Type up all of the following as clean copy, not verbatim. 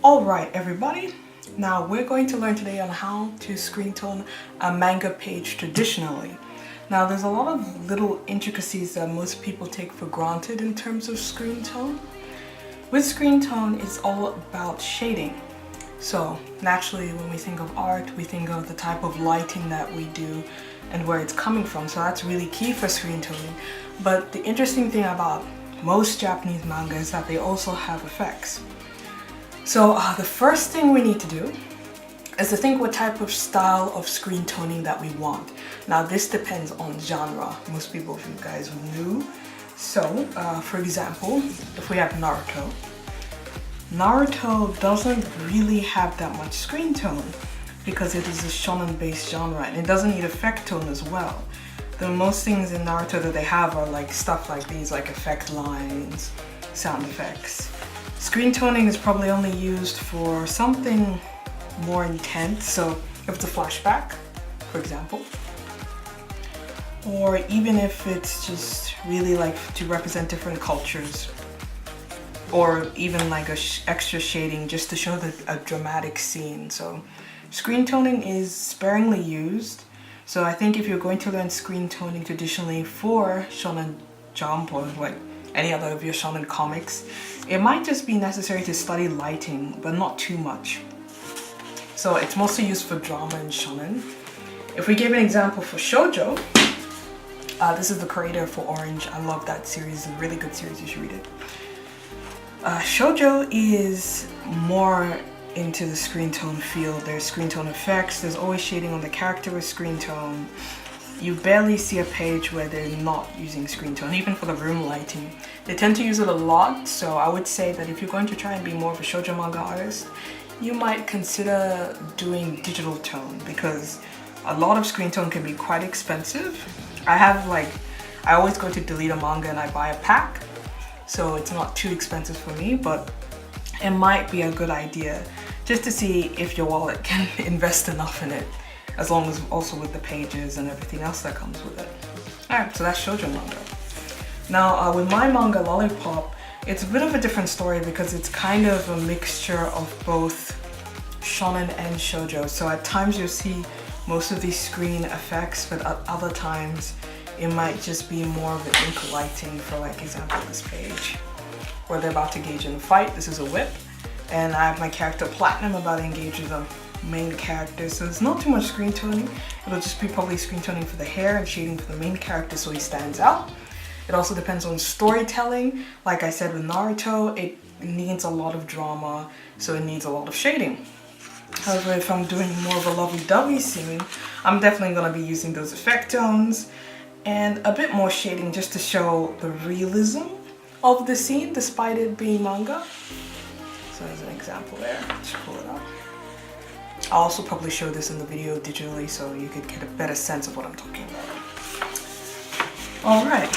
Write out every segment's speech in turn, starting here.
Alright everybody, now we're going to learn today on how to screen tone a manga page traditionally. Now there's a lot of little intricacies that most people take for granted in terms of screen tone. With screen tone, it's all about shading. So naturally when we think of art, we think of the type of lighting that we do and where it's coming from. So that's really key for screen toning. But the interesting thing about most Japanese manga is that they also have effects. So the first thing we need to do is to think what type of style of screen toning that we want. Now this depends on genre. Most people, if you guys knew. So for example, if we have Naruto doesn't really have that much screen tone because it is a shonen based genre and it doesn't need effect tone as well. The most things in Naruto that they have are like stuff like these, like effect lines, sound effects. Screen toning is probably only used for something more intense, so if it's a flashback, for example, or even if it's just really like to represent different cultures, or even like extra shading just to show a dramatic scene. So screen toning is sparingly used. So I think if you're going to learn screen toning traditionally for Shonen Jump or like any other of your shonen comics, it might just be necessary to study lighting, but not too much. So it's mostly used for drama and shonen. If we give an example for shoujo, this is the creator for Orange. I love that series, a really good series, you should read it. Shoujo is more into the screen tone field. There's screen tone effects, there's always shading on the character with screen tone. You barely see a page where they're not using screen tone, even for the room lighting. They tend to use it a lot, so I would say that if you're going to try and be more of a shoujo manga artist, you might consider doing digital tone because a lot of screen tone can be quite expensive. I always go to Delete a Manga and I buy a pack, so it's not too expensive for me, but it might be a good idea just to see if your wallet can invest enough in it, as long as also with the pages and everything else that comes with it. Alright, so that's shoujo manga. Now with my manga Lollipop, it's a bit of a different story because it's kind of a mixture of both shonen and shoujo. So at times you'll see most of these screen effects, but at other times it might just be more of an ink lighting. For like example, this page where they're about to engage in a fight. This is a whip, and I have my character Platinum about to engage with a main character, so there's not too much screen toning. It'll just be probably screen toning for the hair and shading for the main character so he stands out. It also depends on storytelling. Like I said with Naruto, it needs a lot of drama, so it needs a lot of shading. However, if I'm doing more of a lovey-dovey scene, I'm definitely going to be using those effect tones and a bit more shading just to show the realism of the scene despite it being manga. So there's an example there. Just pull it up. I'll also probably show this in the video digitally so you could get a better sense of what I'm talking about. Alright,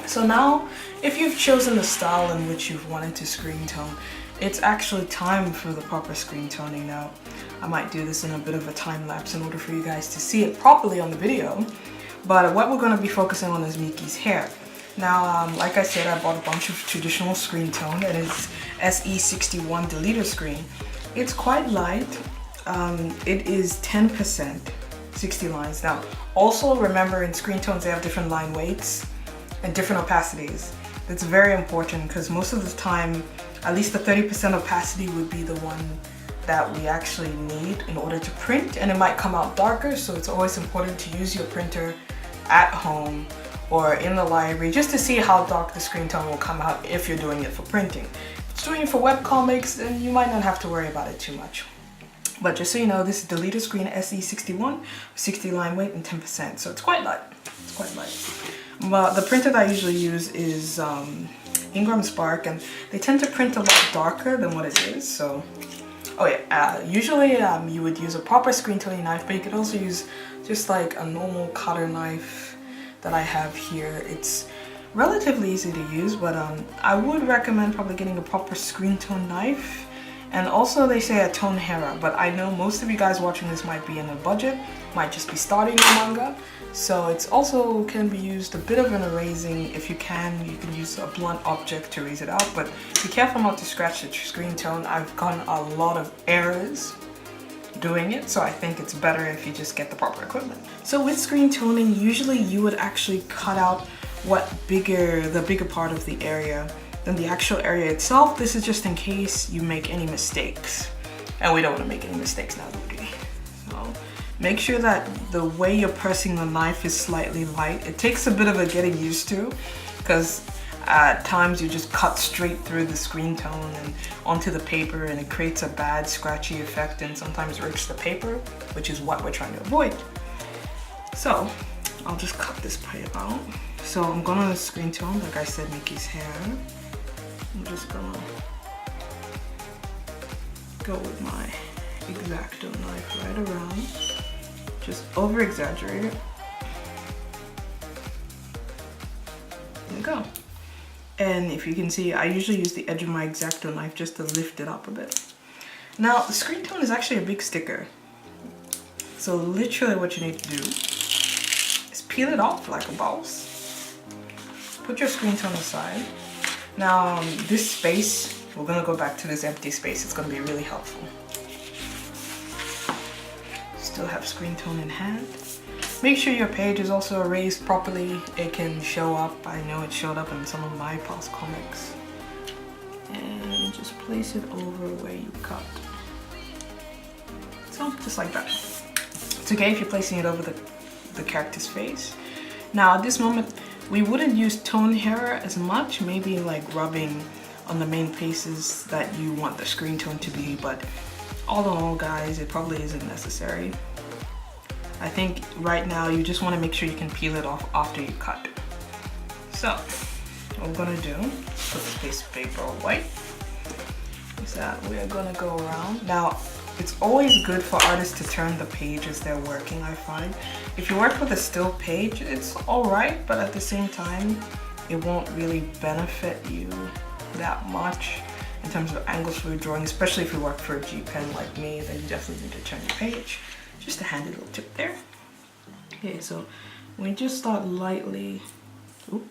so now if you've chosen the style in which you've wanted to screen tone, it's actually time for the proper screen toning. Now I might do this in a bit of a time lapse in order for you guys to see it properly on the video, but what we're going to be focusing on is Miki's hair. Now like I said, I bought a bunch of traditional screen tone and it's SE61 deleter screen. It's quite light. It is 10%, 60 lines. Now, also remember in screen tones they have different line weights and different opacities. That's very important because most of the time, at least the 30% opacity would be the one that we actually need in order to print, and it might come out darker, so it's always important to use your printer at home or in the library just to see how dark the screen tone will come out if you're doing it for printing. If it's doing it for webcomics, then you might not have to worry about it too much. But just so you know, this is deleter screen SE61, 60 line weight and 10%, so it's quite light. It's quite light. But the printer that I usually use is Ingram Spark, and they tend to print a lot darker than what it is. So, usually you would use a proper screen toning knife, but you could also use just like a normal cutter knife that I have here. It's relatively easy to use, but I would recommend probably getting a proper screen tone knife And also they say a tone hera, but I know most of you guys watching this might be in a budget, might just be starting a manga. So it's also can be used a bit of an erasing. If you can use a blunt object to erase it out, but be careful not to scratch the screen tone. I've gotten a lot of errors doing it, so I think it's better if you just get the proper equipment. So with screen toning, usually you would actually cut out the bigger part of the area than the actual area itself. This is just in case you make any mistakes, and we don't want to make any mistakes now, do we? So make sure that the way you're pressing the knife is slightly light. It takes a bit of a getting used to, because at times you just cut straight through the screen tone and onto the paper, and it creates a bad scratchy effect and sometimes rips the paper, which is what we're trying to avoid. So I'll just cut this part out. So I'm gonna screen tone, like I said, Mickey's hair. I'm just gonna go with my X-Acto knife right around, just over exaggerate it. There we go. And if you can see, I usually use the edge of my X-Acto knife just to lift it up a bit. Now, the screen tone is actually a big sticker. So literally what you need to do is peel it off like a boss. Put your screen tone aside. Now, this space, we're gonna go back to this empty space. It's gonna be really helpful. Still have screen tone in hand. Make sure your page is also erased properly. It can show up. I know it showed up in some of my past comics. And just place it over where you cut. So, just like that. It's okay if you're placing it over the character's face. Now, at this moment, we wouldn't use tone hera as much, maybe like rubbing on the main places that you want the screen tone to be, but all in all, guys, it probably isn't necessary. I think right now you just want to make sure you can peel it off after you cut. So what we're gonna do, put this piece of paper white, is that we're gonna go around. Now, it's always good for artists to turn the page as they're working, I find. If you work with a still page, it's alright, but at the same time, it won't really benefit you that much in terms of angles for your drawing, especially if you work for a G pen like me, then you definitely need to turn your page. Just a handy little tip there. Okay, so we just start lightly. Ooh,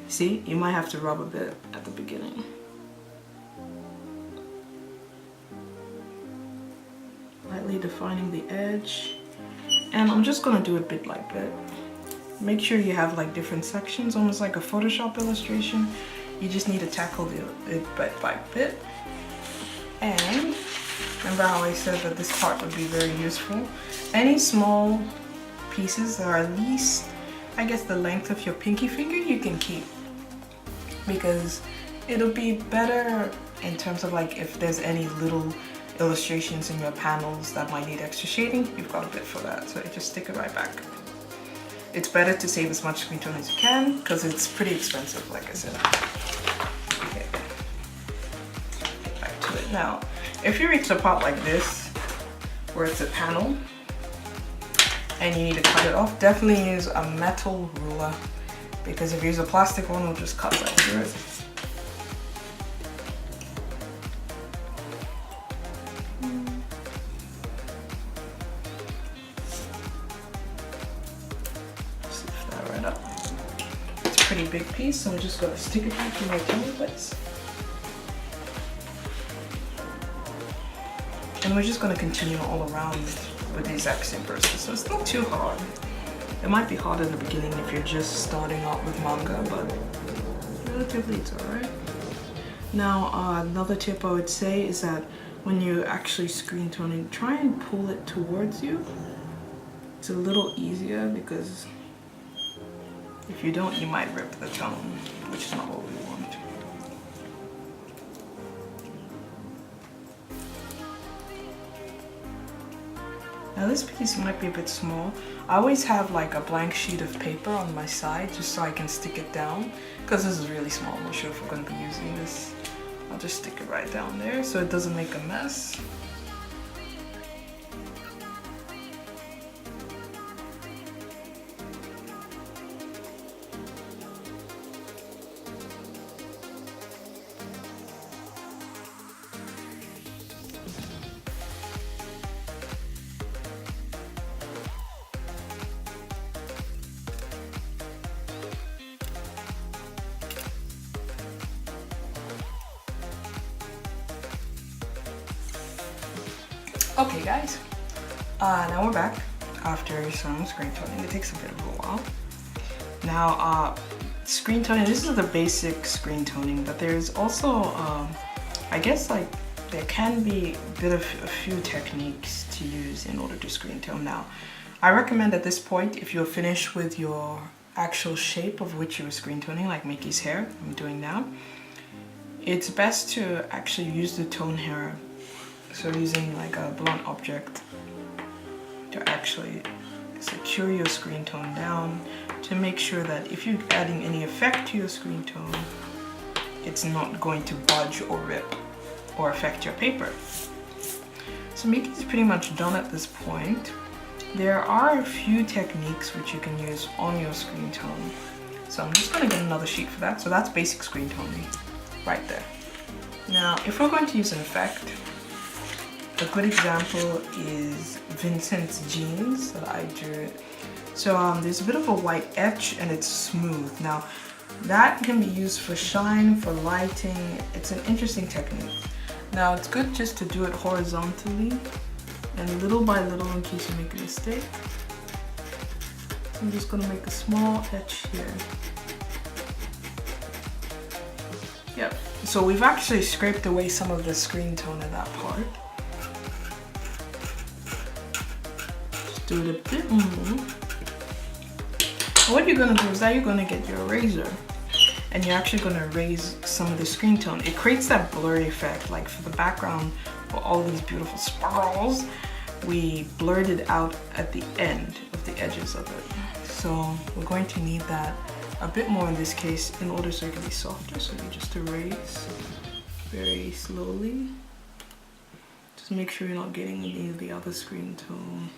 see, you might have to rub a bit at the beginning. Lightly defining the edge. And I'm just gonna do it bit by bit. Make sure you have like different sections, almost like a Photoshop illustration. You just need to tackle it bit by bit. And remember how I said that this part would be very useful? Any small pieces that are at least, I guess, the length of your pinky finger, you can keep. Because it'll be better in terms of like if there's any little illustrations in your panels that might need extra shading, you've got a bit for that. So just stick it right back. It's better to save as much screen tone as you can because it's pretty expensive, like I said. Okay. Get back to it. Now, if you reach a part like this, where it's a panel, and you need to cut it off, definitely use a metal ruler, because if you use a plastic one, it'll just cut right through it. Just lift that right up. It's a pretty big piece, so I'm just gonna stick it back in my templates. And we're just going to continue all around with the exact same process. So it's not too hard. It might be hard in the beginning if you're just starting out with manga, but relatively it's alright. Now, another tip I would say is that when you're actually screen toning, try and pull it towards you. It's a little easier because if you don't, you might rip the tone, which is not what we want. Now this piece might be a bit small. I always have like a blank sheet of paper on my side just so I can stick it down, because this is really small. I'm not sure if we're going to be using this. I'll just stick it right down there so it doesn't make a mess. Okay guys, now we're back after some screen toning. It takes a bit of a while. Now screen toning, this is the basic screen toning, but there's also I guess like there can be a few techniques to use in order to screen tone. Now I recommend at this point, if you're finished with your actual shape of which you were screen toning, like Mickey's hair I'm doing now, it's best to actually use the tone hair, so using like a blunt object to actually secure your screen tone down, to make sure that if you're adding any effect to your screen tone, it's not going to budge or rip or affect your paper. So Mickey's pretty much done at this point. There are a few techniques which you can use on your screen tone. So I'm just going to get another sheet for that. So that's basic screen toning right there. Now, if we're going to use an effect, a good example is Vincent's jeans that I drew. So there's a bit of a white edge and it's smooth. Now, that can be used for shine, for lighting. It's an interesting technique. Now, it's good just to do it horizontally and little by little in case you make a mistake. So I'm just gonna make a small edge here. Yep, so we've actually scraped away some of the screen tone in that part. Just do it a bit more. And what you're gonna do is that you're gonna get your eraser and you're actually gonna erase some of the screen tone. It creates that blurry effect, like for the background, for all these beautiful sparkles, we blurred it out at the end of the edges of it. So we're going to need that a bit more in this case in order so it can be softer. So you just erase very slowly. Just make sure you're not getting any of the other screen tone.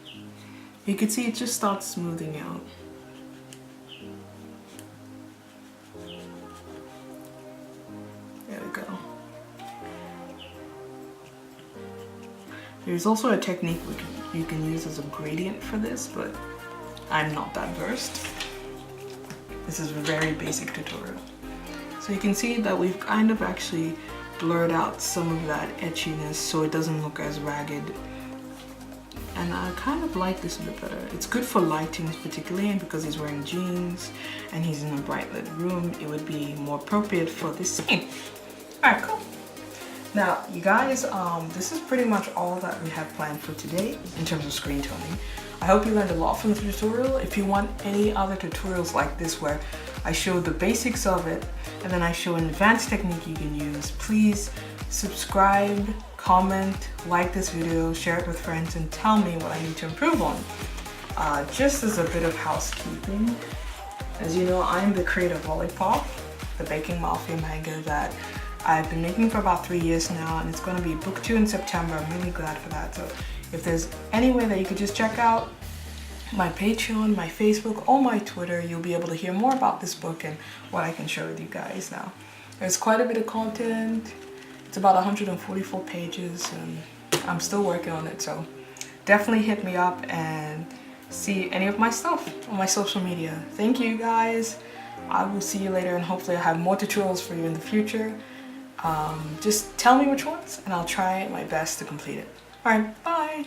You can see it just starts smoothing out. There we go. There's also a technique you can use as a gradient for this, but I'm not that versed. This is a very basic tutorial. So you can see that we've kind of actually blurred out some of that edginess so it doesn't look as ragged. And I kind of like this a bit better. It's good for lighting particularly, and because he's wearing jeans and he's in a bright lit room, it would be more appropriate for this scene. Alright, cool. Now, you guys, this is pretty much all that we have planned for today in terms of screen toning. I hope you learned a lot from the tutorial. If you want any other tutorials like this where I show the basics of it and then I show an advanced technique you can use, please subscribe, comment, like this video, share it with friends, and tell me what I need to improve on. Just as a bit of housekeeping, as you know, I'm the creator of Lollipop, the baking mafia manga that I've been making for about 3 years now, and it's going to be book 2 in September. I'm really glad for that. So if there's any way that you could just check out my Patreon, my Facebook, or my Twitter, you'll be able to hear more about this book and what I can share with you guys now. There's quite a bit of content. It's about 144 pages, and I'm still working on it. So definitely hit me up and see any of my stuff on my social media. Thank you guys. I will see you later, and hopefully I'll have more tutorials for you in the future. Just tell me which ones and I'll try my best to complete it. Alright, bye!